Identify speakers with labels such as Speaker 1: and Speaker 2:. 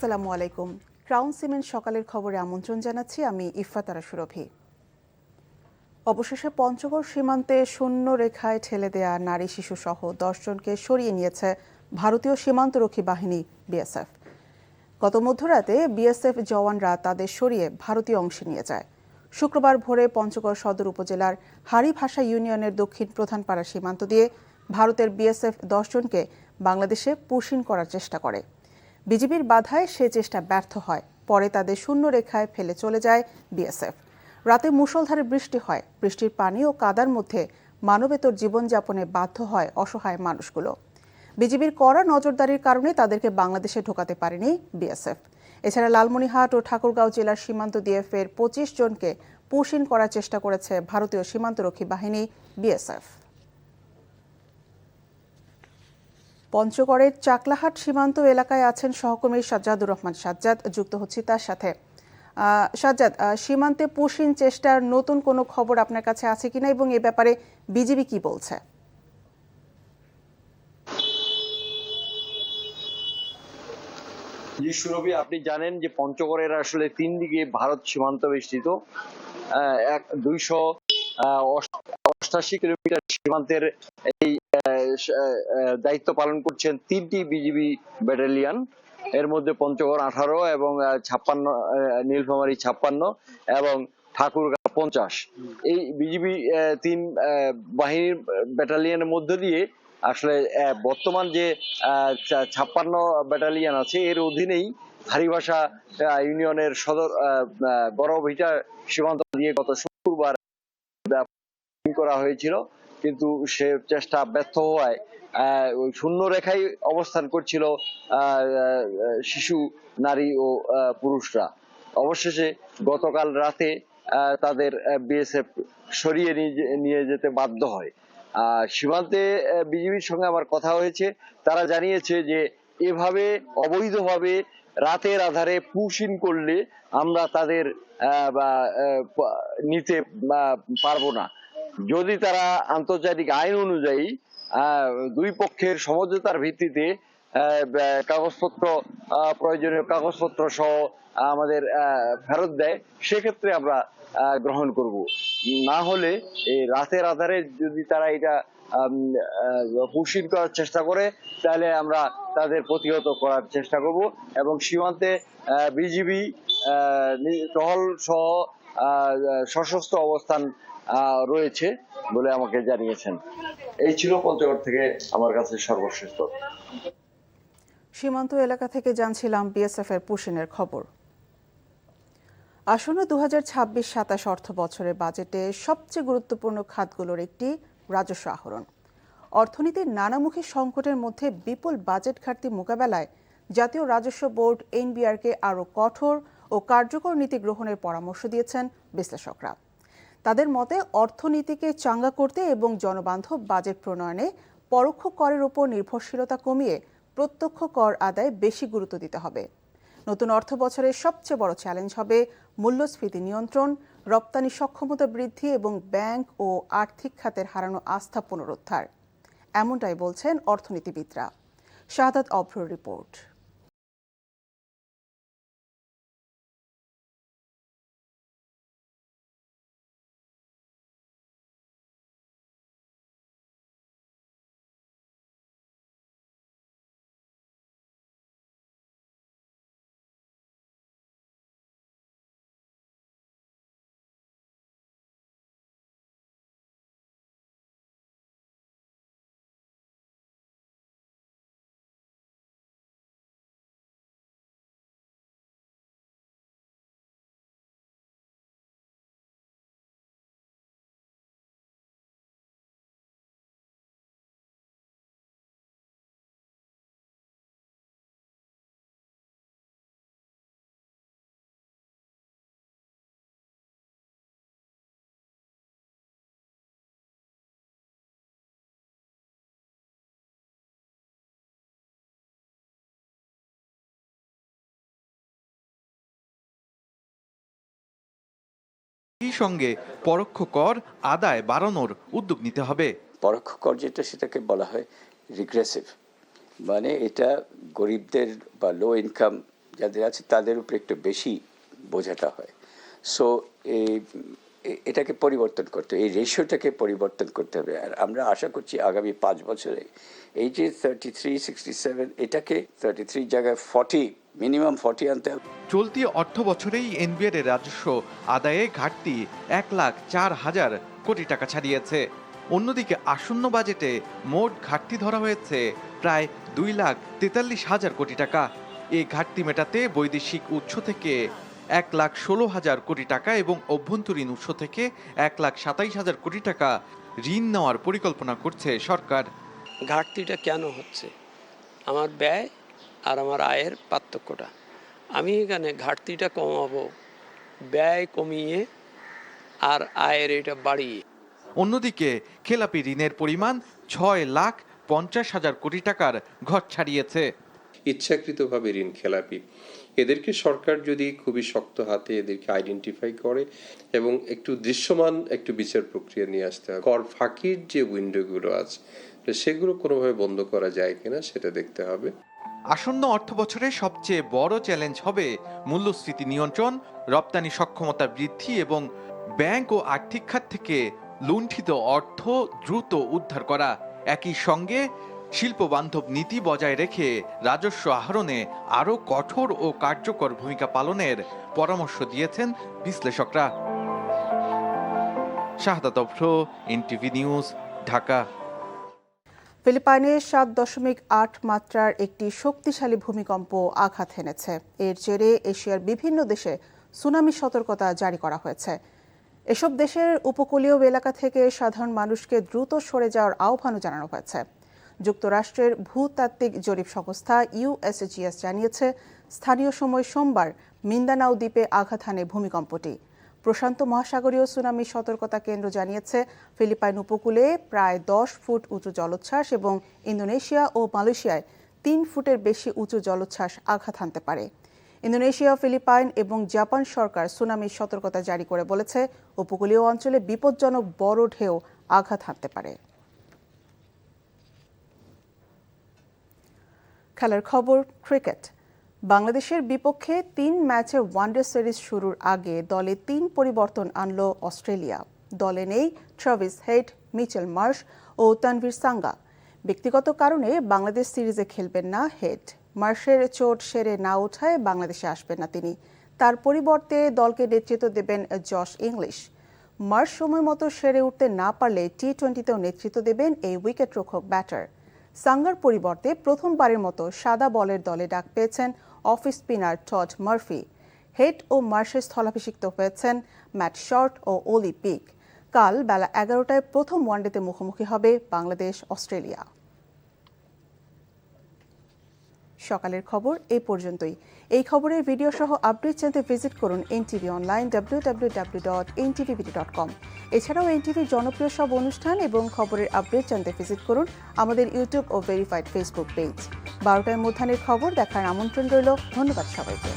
Speaker 1: আসসালামু আলাইকুম। Crown cement সকালের খবরে আমন্ত্রণ জানাচ্ছি, আমি ইফফাতারা সুরভি। অবশেষে পঞ্চগড় সীমান্তে শূন্য রেখায় ঠেলে দেয়া নারী শিশু সহ 10 জনকে সরিয়ে নিয়েছে ভারতীয় সীমান্তরক্ষী বাহিনী বিএসএফ। গত মধ্যরাতে বিএসএফ জওয়ানরা তাদের সরিয়ে ভারতীয় অংশে নিয়ে যায়। শুক্রবার ভোরে পঞ্চগড় সদর উপজেলার হাড়িভাষা ইউনিয়নের দক্ষিণ প্রধানপাড়া সীমান্ত দিয়ে ভারতের বিএসএফ 10 জনকে বাংলাদেশে পুশিন করার চেষ্টা করে। বিজিবির বাধায় সে চেষ্টা ব্যর্থ হয়। পরে তাদের শূন্য রেখায় ফেলে চলে যায় বিএসএফ। রাতে মুষলধারে বৃষ্টি হয়। বৃষ্টির পানি ও কাদার মধ্যে মানবেতর জীবনযাপনে বাধ্য হয় অসহায় মানুষগুলো। বিজিবির কড়া নজরদারির কারণে তাদেরকে বাংলাদেশে ঢোকাতে পারেনি বিএসএফ। এছাড়া লালমনিরহাট ও ঠাকুরগাঁও জেলার সীমান্ত দিয়ে ফের 25 জনকে পুশিন করার চেষ্টা করেছে ভারতীয় সীমান্তরক্ষী বাহিনী বিএসএফ। পঞ্চগড়ের চাকলাহাট সীমান্ত এলাকায় আছেন সহকর্মী সাজ্জাদুর রহমান সাজ্জাদ, যুক্ত হচ্ছি তার সাথে। সাজ্জাদ, সীমান্তে পুশিন চেষ্টার নতুন কোনো খবর আপনার কাছে আছে কিনা এবং এ ব্যাপারে বিজিবি কি বলছে?
Speaker 2: জি সুরভি, আপনি জানেন যে পঞ্চগড়ের আসলে 3 দিকে ভারত সীমান্ত বেষ্টিত। 288 কিলোমিটার সীমান্তের এই দায়িত্ব পালন করছেন 3টি বিজিবি ব্যাটালিয়ন। এর মধ্যে পঞ্চগড় 18 এবং 56, নীলফামারী 56 এবং ঠাকুরগাঁও 50। এই বিজিবি 3 বাহিনীর ব্যাটালিয়নের মধ্য দিয়ে আসলে বর্তমান যে 56 ব্যাটালিয়ন আছে এর অধীনেই হাড়িভাষা ইউনিয়নের সদর গড়ভিটা সীমান্ত দিয়ে গত শুক্রবার করা হয়েছিল, কিন্তু সে চেষ্টা ব্যর্থ হওয়ায় ওই শূন্য রেখায় অবস্থান করছিল শিশু, নারী ও পুরুষরা। অবশেষে গতকাল রাতে তাদের বিএসএফ সরিয়ে নিয়ে যেতে বাধ্য হয়। সীমান্তে বিজিবির সঙ্গে আমার কথা হয়েছে, তারা জানিয়েছে যে এভাবে অবৈধভাবে রাতের আধারে পুশিন করলে আমরা তাদের নিতে পারবো না। যদি তারা আন্তর্জাতিক আইন অনুযায়ী দুই পক্ষের সমঝোতার ভিত্তিতে কাগজপত্র, প্রয়োজনীয় কাগজপত্র সহ আমাদের ফেরত দেয়, সেক্ষেত্রে আমরা গ্রহণ করব। না হলে এই রাতের আধারে যদি তারা এটা পুশিন করার চেষ্টা করে, তাহলে আমরা তাদের প্রতিহত করার চেষ্টা করব এবং সীমান্তে বিজিবি টহল সহ সশস্ত্র অবস্থান রয়েছে বলে আমাকে জানিয়েছেন। এই ছিল পঞ্চগড় থেকে আমার কাছে সর্বশেষ তথ্য।
Speaker 1: সীমান্ত এলাকা থেকে জানছিলাম বিএসএফ এর পুশিনের খবর। আসন্ন 2026-27 অর্থ বছরের বাজেটে সবচেয়ে গুরুত্বপূর্ণ খাতগুলোর একটি রাজস্ব আহরণ। অর্থনীতির নানামুখী সংকটের মধ্যে বিপুল বাজেট ঘাটতি মোকাবেলায় জাতীয় রাজস্ব বোর্ড এনবিআরকে আরও কঠোর ও কার্যকর নীতি গ্রহণের পরামর্শ দিয়েছেন বিশ্লেষকরা। তাদের মতে অর্থনীতিকে চাঙ্গা করতে এবং জনবান্ধব বাজেট প্রণয়নে পরোক্ষ করের উপর নির্ভরশীলতা কমিয়ে প্রত্যক্ষ কর আদায় বেশি গুরুত্ব দিতে হবে। নতুন অর্থ বছরের সবচেয়ে বড় চ্যালেঞ্জ হবে মূল্যস্ফীতি নিয়ন্ত্রণ, রপ্তানি সক্ষমতা বৃদ্ধি এবং ব্যাংক ও আর্থিক খাতের হারানো আস্থা পুনরুদ্ধার। এমনটাই বলছেন অর্থনীতিবিদরা। শাহাদাত অভ্রর রিপোর্ট।
Speaker 3: এই সঙ্গে পরোক্ষ কর আদায় বাড়ানোর উদ্যোগ নিতে হবে।
Speaker 4: পরোক্ষ কর যেটা, সেটাকে বলা হয় রিগ্রেসিভ, মানে এটা গরিবদের বা লো ইনকাম যাদের আছে তাদের উপরে একটু বেশি বোঝাটা হয়। সো এটাকে পরিবর্তন করতে হবে, এই রেশিওটাকে পরিবর্তন করতে হবে। আর আমরা আশা করছি আগামী 5 বছরে এই যে 33-67 এটাকে 33 জায়গায় 40 মিনিমাম 40 আনতে হবে।
Speaker 3: চলতি অর্থ বছরেই এনবিআর এর রাজস্ব আদায়ে ঘাটতি 1,04,000 কোটি টাকা ছাড়িয়েছে। অন্যদিকে আসন্ন বাজেটে মোট ঘাটতি ধরা হয়েছে প্রায় 2,43,000 কোটি টাকা। এই ঘাটতি মেটাতে বৈদেশিক উৎস থেকে 1,16,000 কোটি টাকা এবং অভ্যন্তরীণ উৎস থেকে 1,27,000 কোটি টাকা ঋণ নেওয়ার পরিকল্পনা করছে সরকার।
Speaker 5: ঘাটতিটা কেন হচ্ছে? আমার ব্যয় আর আমার আয়ের পার্থক্যটা, আমি এখানে ঘাটতিটা কমাবো ব্যয় কমিয়ে আর আয়ের এটা বাড়িয়ে।
Speaker 3: অন্যদিকে খেলাপি ঋণের পরিমাণ 6,50,000 কোটি টাকার ঘর ছাড়িয়েছে।
Speaker 6: ইচ্ছাকৃতভাবে ঋণ খেলাপি, এদেরকে সরকার যদি খুবই শক্ত হাতে এদেরকে আইডেন্টিফাই করে এবং একটু দৃশ্যমান একটু বিচার প্রক্রিয়া নিয়ে আসতে হবে। কর ফাঁকির যে উইন্ডোগুলো আছে সেগুলো কোনোভাবে বন্ধ করা যায় কিনা সেটা দেখতে হবে।
Speaker 3: আসন্ন অর্থ বছরে সবচেয়ে বড় চ্যালেঞ্জ হবে মূল্যস্ফীতি নিয়ন্ত্রণ, রপ্তানি সক্ষমতা বৃদ্ধি এবং ব্যাংক ও আর্থিক খাত থেকে লুণ্ঠিত অর্থ দ্রুত উদ্ধার করা। একই সঙ্গে শিল্পবান্ধব নীতি বজায় রেখে রাজস্ব আহরণে আরও কঠোর ও কার্যকর ভূমিকা পালনের পরামর্শ দিয়েছেন বিশ্লেষকরা। শাহাদাত অভ্র, এনটিভি নিউজ, ঢাকা।
Speaker 1: ফিলিপাইনে 7.8 মাত্রার একটি শক্তিশালী ভূমিকম্প আঘাত হেনেছে। এর জেরে এশিয়ার বিভিন্ন দেশে সুনামি সতর্কতা জারি করা হয়েছে। এসব দেশের উপকূলীয় এলাকা থেকে সাধারণ মানুষকে দ্রুত সরে যাওয়ার আহ্বানও জানানো হয়েছে। যুক্তরাষ্ট্রের ভূতাত্ত্বিক জরিপ সংস্থা USGS জানিয়েছে, স্থানীয় সময় সোমবার মিন্দানাও দ্বীপে আঘাত হানে ভূমিকম্পটি। প্রশান্ত মহাসাগরীয় সুনামি সতর্কতা কেন্দ্র জানিয়েছে, ফিলিপাইন উপকূলে প্রায় 10 ফুট উঁচু জলোচ্ছ্বাস এবং ইন্দোনেশিয়া ও মালয়েশিয়ায় 3 ফুটের বেশি উঁচু জলোচ্ছ্বাস আঘাত হানতে পারে। ইন্দোনেশিয়া, ফিলিপাইন এবং জাপান সরকার সুনামির সতর্কতা জারি করে বলেছে, উপকূলীয় অঞ্চলে বিপজ্জনক বড় ঢেউ আঘাত হানতে পারে। খেলার খবর, ক্রিকেট। বাংলাদেশের বিপক্ষে 3 ম্যাচের ওয়ানডে সিরিজ শুরুর আগে দলে 3 পরিবর্তন আনল অস্ট্রেলিয়া। দলে নেই ট্রাভিস হেড, মিচেল মার্শ ও তানভীর সাঙ্গা। ব্যক্তিগত কারণে বাংলাদেশ সিরিজে খেলবেন না হেড। মার্শের চোট সেরে না ওঠায় বাংলাদেশে আসবেন না তিনি। তার পরিবর্তে দলকে নেতৃত্ব দেবেন জশ ইংলিশ। মার্শ সময় মতো সেরে উঠতে না পারলে টি-20তেও নেতৃত্ব দেবেন এই উইকেট রক্ষক ব্যাটার। সাঙ্গার পরিবর্তে প্রথমবারের মতো সাদা বলের দলে ডাক পেয়েছেন off spinner Todd Murphy. Head ও মার্শের স্থলাভিষিক্ত হয়েছেন ম্যাট শর্ট ও ওলি পিক। কাল বেলা 11টায় প্রথম ওয়ানডেতে মুখোমুখি হবে বাংলাদেশ অস্ট্রেলিয়া। সকালের খবর এই পর্যন্তই। এই খবরের ভিডিও সহ আপডেট জানতে ভিজিট করুন এনটিভি অনলাইন www.ntvbd.com। এছাড়াও এনটিভির জনপ্রিয় সব অনুষ্ঠান এবং খবরের আপডেট জানতে ভিজিট করুন আমাদের ইউটিউব ও ভেরিফাইড ফেসবুক পেজ। 12টায় মধ্যাহ্নের খবর দেখার আমন্ত্রণ রইল। ধন্যবাদ সবাইকে।